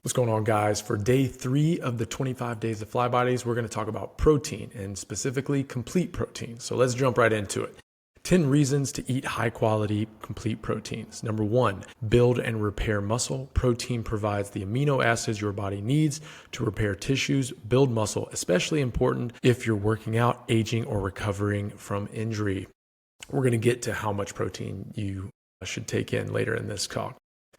What's going on, guys? For day 3 of the 25 days of Fly Bodies, we're going to talk about protein and specifically complete protein. So let's jump right into it. 10 reasons to eat high quality complete proteins. Number 1, build and repair muscle. Protein provides the amino acids your body needs to repair tissues, build muscle, especially important if you're working out, aging, or recovering from injury. We're going to get to how much protein you should take in later in this talk.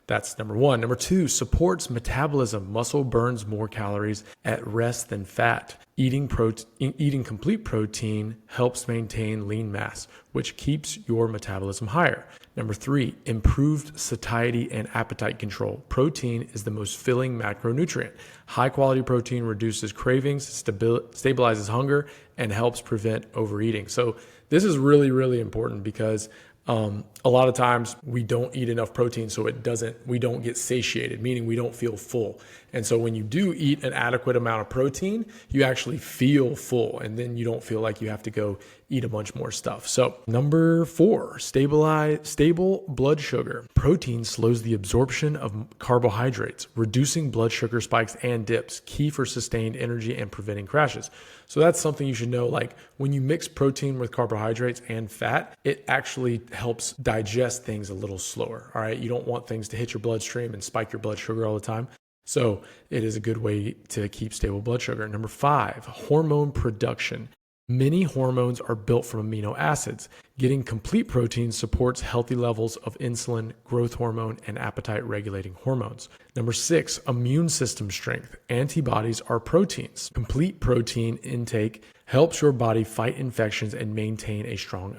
That's number 1. Number 2, supports metabolism. Muscle burns more calories at rest than fat. Eating complete protein helps maintain lean mass, which keeps your metabolism higher. Number 3, improved satiety and appetite control. Protein is the most filling macronutrient. High quality protein reduces cravings, stabilizes hunger, and helps prevent overeating. So this is really, really important because a lot of times we don't eat enough protein, so we don't get satiated, meaning we don't feel full. And so when you do eat an adequate amount of protein, you actually feel full, and then you don't feel like you have to go eat a bunch more stuff. So number 4, stable blood sugar. Protein slows the absorption of carbohydrates, reducing blood sugar spikes and dips, key for sustained energy and preventing crashes. So that's something you should know. Like when you mix protein with carbohydrates and fat, it actually helps digest things a little slower. All right. You don't want things to hit your bloodstream and spike your blood sugar all the time. So it is a good way to keep stable blood sugar. Number 5, hormone production. Many hormones are built from amino acids. Getting complete protein supports healthy levels of insulin, growth hormone, and appetite regulating hormones. Number 6, immune system strength. Antibodies are proteins. Complete protein intake helps your body fight infections and maintain a strong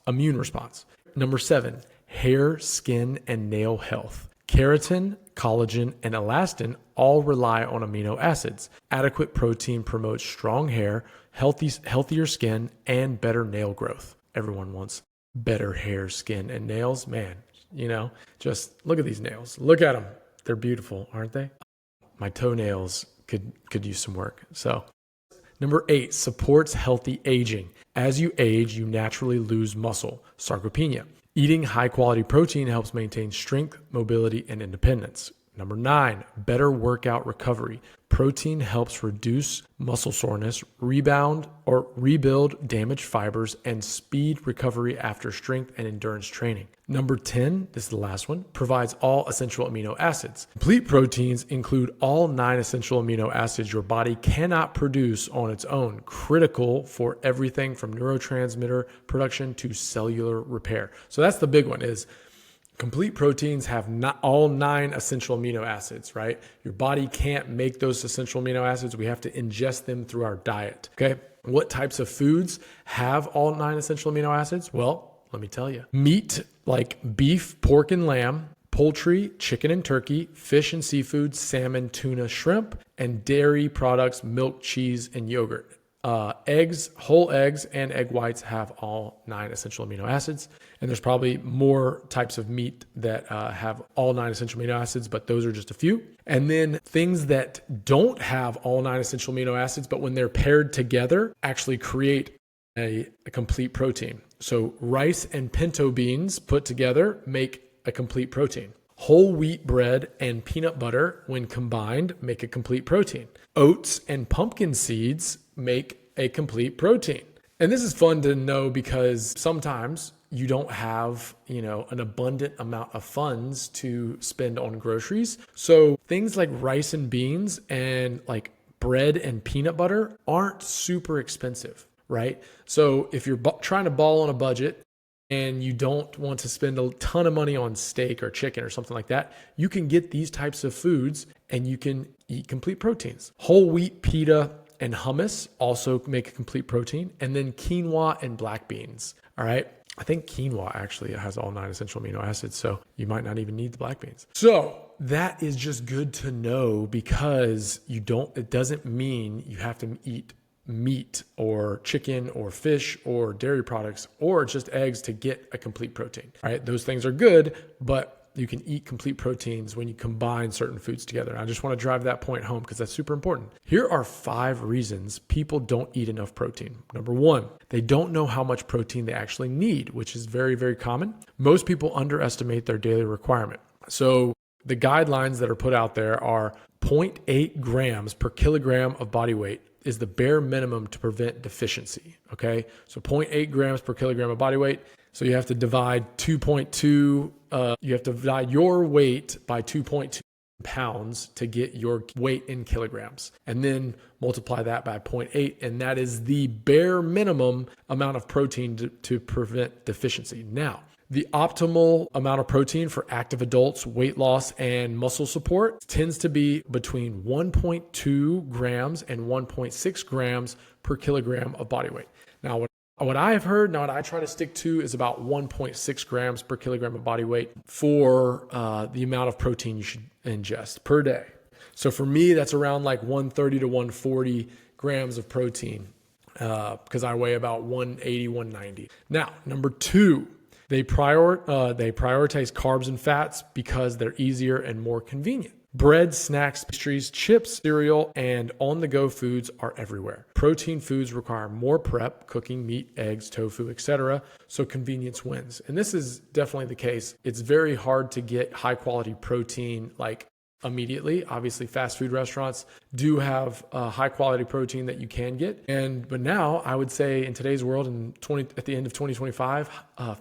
immune response. Number 7, hair, skin, and nail health. Keratin, collagen, and elastin all rely on amino acids. Adequate protein promotes strong hair, healthier skin, and better nail growth. Everyone wants better hair, skin, and nails. Man, just look at these nails. Look at them. They're beautiful, aren't they? My toenails could use some work. So, number 8, supports healthy aging. As you age, you naturally lose muscle, sarcopenia. Eating high-quality protein helps maintain strength, mobility, and independence. Number 9, better workout recovery. Protein helps reduce muscle soreness, rebuild damaged fibers, and speed recovery after strength and endurance training. Number 10, this is the last one, provides all essential amino acids. Complete proteins include all 9 essential amino acids your body cannot produce on its own, critical for everything from neurotransmitter production to cellular repair. So that's the big one is complete proteins have not all 9 essential amino acids, right? Your body can't make those essential amino acids. We have to ingest them through our diet, okay? What types of foods have all 9 essential amino acids? Well, let me tell you. Meat like beef, pork, and lamb, poultry, chicken and turkey, fish and seafood, salmon, tuna, shrimp, and dairy products, milk, cheese, and yogurt. Eggs, whole eggs, and egg whites have all 9 essential amino acids. And there's probably more types of meat that have all 9 essential amino acids, but those are just a few. And then things that don't have all 9 essential amino acids, but when they're paired together, actually create a complete protein. So rice and pinto beans put together make a complete protein. Whole wheat bread and peanut butter, when combined, make a complete protein. Oats and pumpkin seeds make a complete protein. And this is fun to know because sometimes you don't have, an abundant amount of funds to spend on groceries. So things like rice and beans and like bread and peanut butter aren't super expensive, right? So if you're trying to ball on a budget and you don't want to spend a ton of money on steak or chicken or something like that, you can get these types of foods and you can eat complete proteins. Whole wheat pita and hummus also make a complete protein. And then quinoa and black beans. All right. I think quinoa actually has all 9 essential amino acids, so you might not even need the black beans. So that is just good to know because it doesn't mean you have to eat meat or chicken or fish or dairy products or just eggs to get a complete protein. All right. Those things are good, but you can eat complete proteins when you combine certain foods together. And I just want to drive that point home because that's super important. Here are 5 reasons people don't eat enough protein. Number 1, they don't know how much protein they actually need, which is very, very common. Most people underestimate their daily requirement. So The guidelines that are put out there are 0.8 grams per kilogram of body weight is the bare minimum to prevent deficiency. Okay. So 0.8 grams per kilogram of body weight. So you have to divide 2.2, you have to divide your weight by 2.2 pounds to get your weight in kilograms, and then multiply that by 0.8. And that is the bare minimum amount of protein to prevent deficiency. Now, the optimal amount of protein for active adults, weight loss, and muscle support tends to be between 1.2 grams and 1.6 grams per kilogram of body weight. Now, what I have heard, now what I try to stick to is about 1.6 grams per kilogram of body weight for the amount of protein you should ingest per day. So for me, that's around like 130 to 140 grams of protein because I weigh about 180, 190. Now, number two, they prioritize carbs and fats because they're easier and more convenient. Bread, snacks, pastries, chips, cereal, and on-the-go foods are everywhere. Protein foods require more prep, cooking meat, eggs, tofu, etc., so convenience wins. And this is definitely the case. It's very hard to get high-quality protein like immediately. Obviously, fast food restaurants do have high-quality protein that you can get. But now, I would say in today's world, at the end of 2025,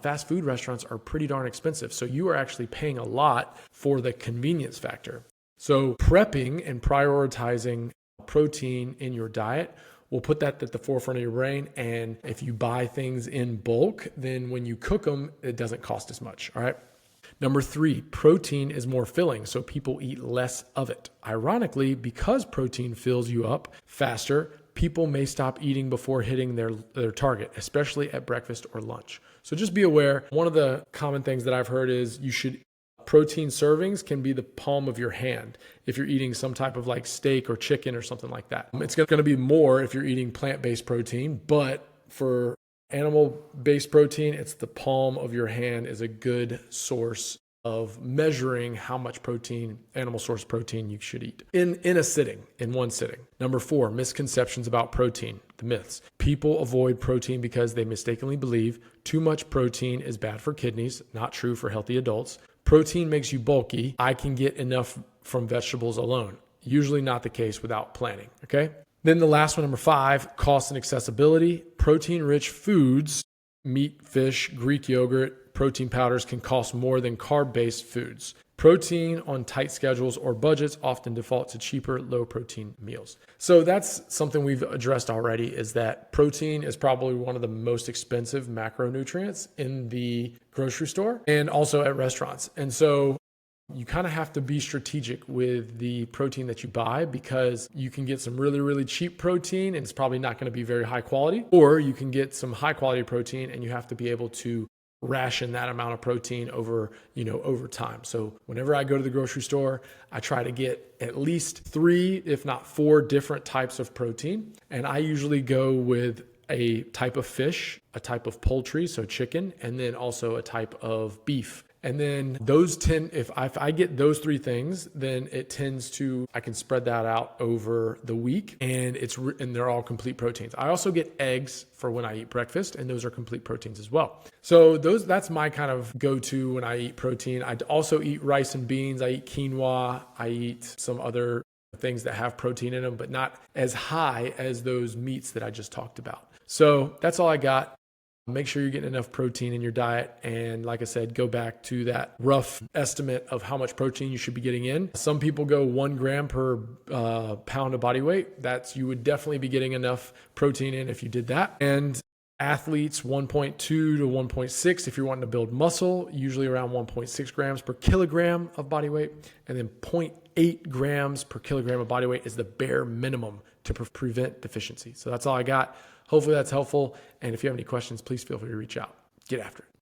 fast food restaurants are pretty darn expensive. So you are actually paying a lot for the convenience factor. So prepping and prioritizing protein in your diet will put that at the forefront of your brain. And if you buy things in bulk, then when you cook them, it doesn't cost as much. All right. Number three, protein is more filling, so people eat less of it. Ironically, because protein fills you up faster, people may stop eating before hitting their target, especially at breakfast or lunch. So just be aware. One of the common things that I've heard is protein servings can be the palm of your hand if you're eating some type of like steak or chicken or something like that. It's going to be more if you're eating plant-based protein, but for animal-based protein, it's the palm of your hand is a good source of measuring how much protein, animal source protein you should eat in one sitting. Number four, misconceptions about protein, the myths. People avoid protein because they mistakenly believe too much protein is bad for kidneys, not true for healthy adults. Protein makes you bulky. I can get enough from vegetables alone. Usually not the case without planning, okay? Then the last one, number five, cost and accessibility. Protein-rich foods, meat, fish, Greek yogurt, protein powders can cost more than carb-based foods. Protein on tight schedules or budgets often default to cheaper, low-protein meals. So that's something we've addressed already, is that protein is probably one of the most expensive macronutrients in the grocery store and also at restaurants. And so you kind of have to be strategic with the protein that you buy, because you can get some really, really cheap protein and it's probably not going to be very high quality, or you can get some high quality protein and you have to be able to ration that amount of protein over time. So whenever I go to the grocery store, I try to get at least 3, if not 4 different types of protein. And I usually go with a type of fish, a type of poultry, so chicken, and then also a type of beef. And then if I get those 3 things, then I can spread that out over the week, and they're all complete proteins. I also get eggs for when I eat breakfast, and those are complete proteins as well. So that's my kind of go-to when I eat protein. I also eat rice and beans. I eat quinoa. I eat some other things that have protein in them, but not as high as those meats that I just talked about. So that's all I got. Make sure you're getting enough protein in your diet. And like I said, go back to that rough estimate of how much protein you should be getting in. Some people go 1 gram per pound of body weight. You would definitely be getting enough protein in if you did that. And athletes, 1.2 to 1.6 if you're wanting to build muscle, usually around 1.6 grams per kilogram of body weight. And then 0.8 grams per kilogram of body weight is the bare minimum to prevent deficiency. So that's all I got. Hopefully that's helpful. And if you have any questions, please feel free to reach out. Get after it.